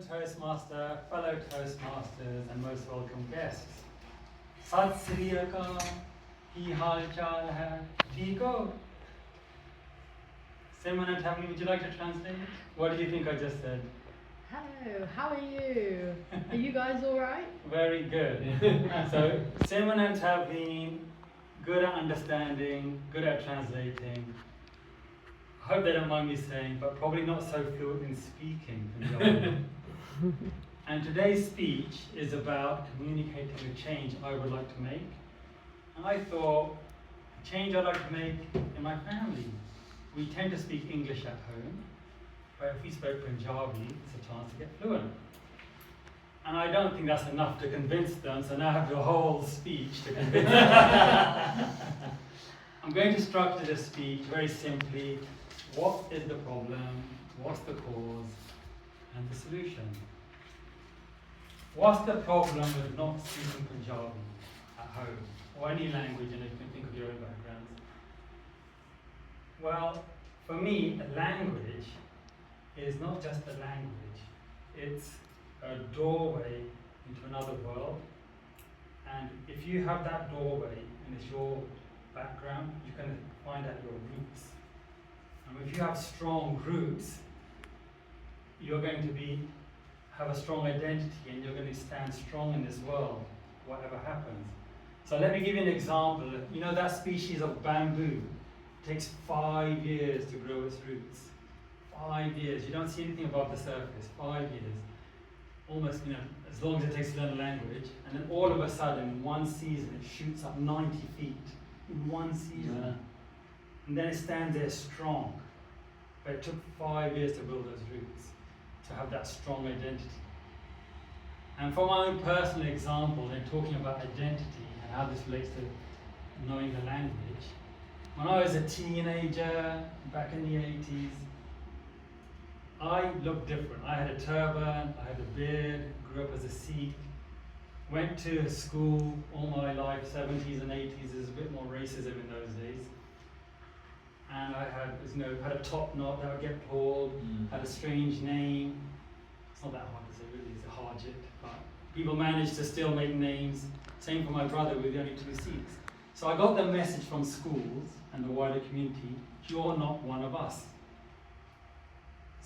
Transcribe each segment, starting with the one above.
Toastmaster, fellow Toastmasters and most welcome guests. Sat Sri Akal, ki hal chal hai, theek ho? Simon and Tammy, would you like to translate? What do you think I just said? Hello, how are you? Are you guys alright? Very good. So, Simon and Tavleen, good at understanding, good at translating. I hope they don't mind me saying, but probably not so fluent in speaking Punjabi. And today's speech is about communicating a change I would like to make. And I thought, a change I'd like to make in my family. We tend to speak English at home, but if we spoke Punjabi, it's a chance to get fluent. And I don't think that's enough to convince them, so now I have the whole speech to convince them. I'm going to structure this speech very simply. What is the problem? What's the cause? And the solution. What's the problem with not speaking Punjabi at home? Or any language, and if you can think of your own backgrounds. Well, for me, a language is not just a language. It's a doorway into another world. And if you have that doorway and it's your background, you can find out your roots. And if you have strong roots, you're going to have a strong identity and you're going to stand strong in this world, whatever happens. So let me give you an example. You know that species of bamboo? It takes 5 years to grow its roots. 5 years. You don't see anything above the surface. 5 years. Almost, as long as it takes to learn a language. And then all of a sudden, in one season, it shoots up 90 feet. In one season. Yeah. And then it stands there strong. But it took 5 years to build those roots, to have that strong identity. And for my own personal example, in talking about identity and how this relates to knowing the language, when I was a teenager, back in the 80s, I looked different. I had a turban, I had a beard, grew up as a Sikh, went to school all my life, 70s and 80s. There's a bit more racism in those days. And I had a top knot that would get pulled, had a strange name. It's not that hard to say, really, it's a Harjit, but people managed to still make names. Same for my brother, with the only 2 Sikhs. So I got the message from schools and the wider community, you're not one of us.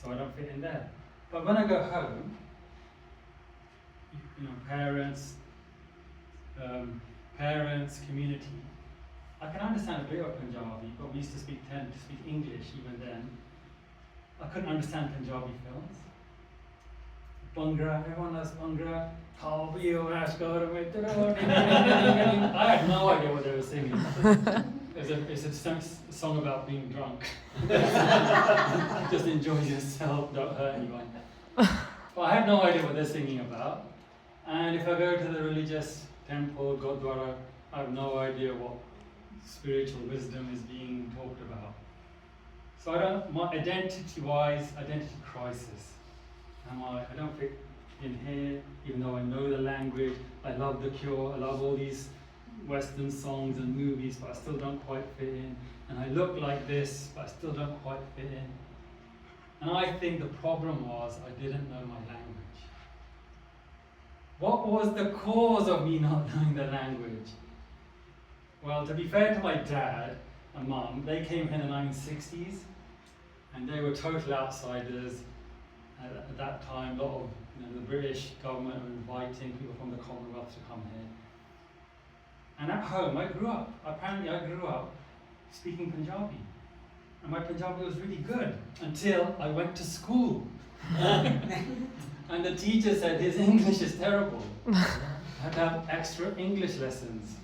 So I don't fit in there. But when I go home, parents, community, I can understand a bit of Punjabi, but we used to tend to speak English even then. I couldn't understand Punjabi films. Bhangra, everyone loves Bhangra. I had no idea what they were singing. It's a song about being drunk. Just enjoy yourself, don't hurt anyone. But I had no idea what they're singing about. And if I go to the religious temple, Gurdwara, I have no idea what spiritual wisdom is being talked about. So my identity-wise, identity crisis. I don't fit in here, even though I know the language. I love The Cure, I love all these Western songs and movies, but I still don't quite fit in. And I look like this, but I still don't quite fit in. And I think the problem was I didn't know my language. What was the cause of me not knowing the language? Well, to be fair to my dad and mum, they came here in the 1960s, and they were total outsiders. At that time, a lot of the British government were inviting people from the Commonwealth to come here. And at home, I grew up speaking Punjabi. And my Punjabi was really good until I went to school. And the teacher said his English is terrible. I had to have extra English lessons.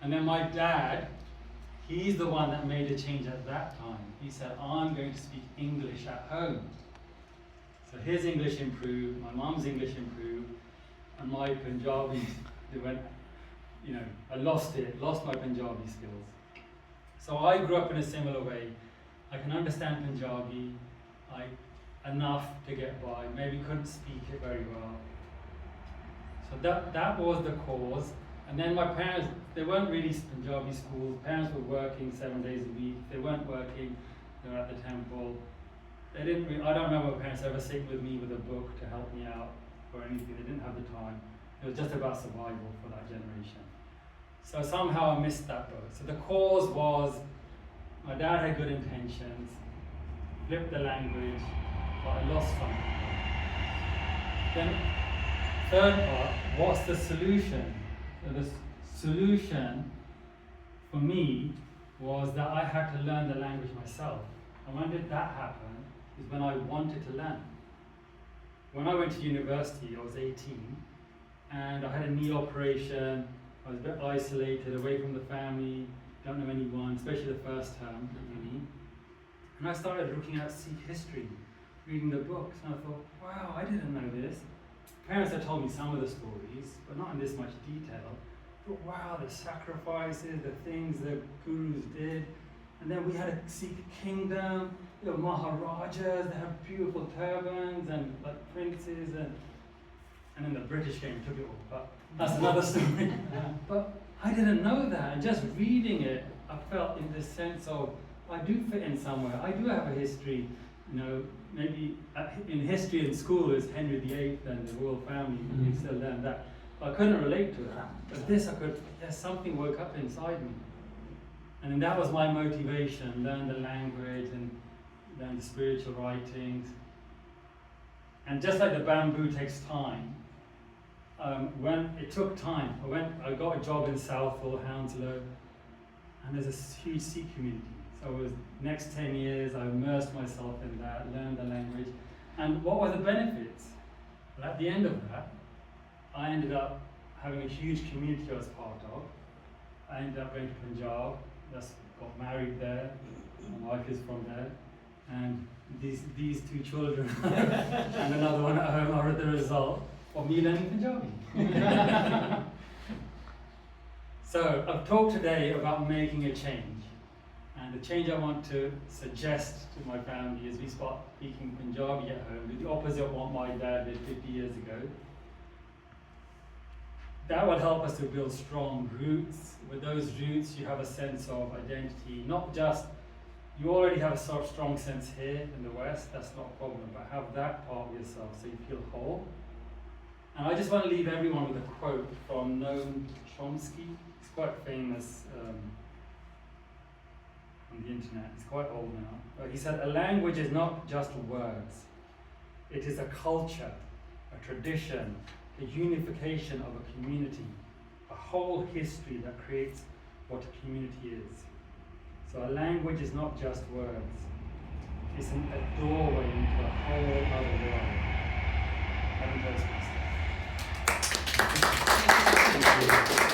And then my dad, he's the one that made a change at that time. He said, I'm going to speak English at home. So his English improved, my mum's English improved, and my Punjabi, I lost my Punjabi skills. So I grew up in a similar way. I can understand Punjabi, enough to get by, maybe couldn't speak it very well. So that was the cause. And then my parents, they weren't really Punjabi schools. Parents were working 7 days a week. They weren't working, they were at the temple. they didn't. I don't remember my parents ever sitting with me with a book to help me out or anything. They didn't have the time. It was just about survival for that generation. So somehow I missed that boat. So the cause was my dad had good intentions, flipped the language, but I lost something. Then third part, what's the solution? So the solution for me was that I had to learn the language myself. And when did that happen? Is when I wanted to learn. When I went to university, I was 18, and I had a knee operation. I was a bit isolated, away from the family, don't know anyone, especially the first term at uni. And I started looking at Sikh history, reading the books, and I thought, wow, I didn't know this. Parents had told me some of the stories, but not in this much detail. I thought, wow, the sacrifices, the things the gurus did. And then we had a Sikh kingdom, you know, Maharajas, they had beautiful turbans and like princes, and then the British came and took it all. But that's another story. But I didn't know that. And just reading it, I felt in this sense of, I do fit in somewhere. I do have a history, you know, maybe in history in school is Henry VIII and the royal family, you still learn that. But I couldn't relate to it. But this I could, yes, something woke up inside me. And then that was my motivation, learn the language and learn the spiritual writings. And just like the bamboo takes time, when it took time, I got a job in Southall, Hounslow, and there's a huge Sikh community. So it was next 10 years, I immersed myself in that, learned the language. And what were the benefits? Well, at the end of that, I ended up having a huge community I was part of. I ended up going to Punjab, got married there, my wife is from there, and these two children and another one at home are the result of me learning Punjabi. So I've talked today about making a change, and the change I want to suggest to my family is we start speaking Punjabi at home, the opposite of what my dad did 50 years ago. That will help us to build strong roots. With those roots, you have a sense of identity, not just, you already have a sort of strong sense here in the West, that's not a problem, but have that part of yourself so you feel whole. And I just want to leave everyone with a quote from Noam Chomsky. He's quite famous on the internet, he's quite old now. But he said, a language is not just words, it is a culture, a tradition, a unification of a community, a whole history that creates what a community is. So a language is not just words, it's a doorway into a whole other world. Have a toastmaster. Thank you.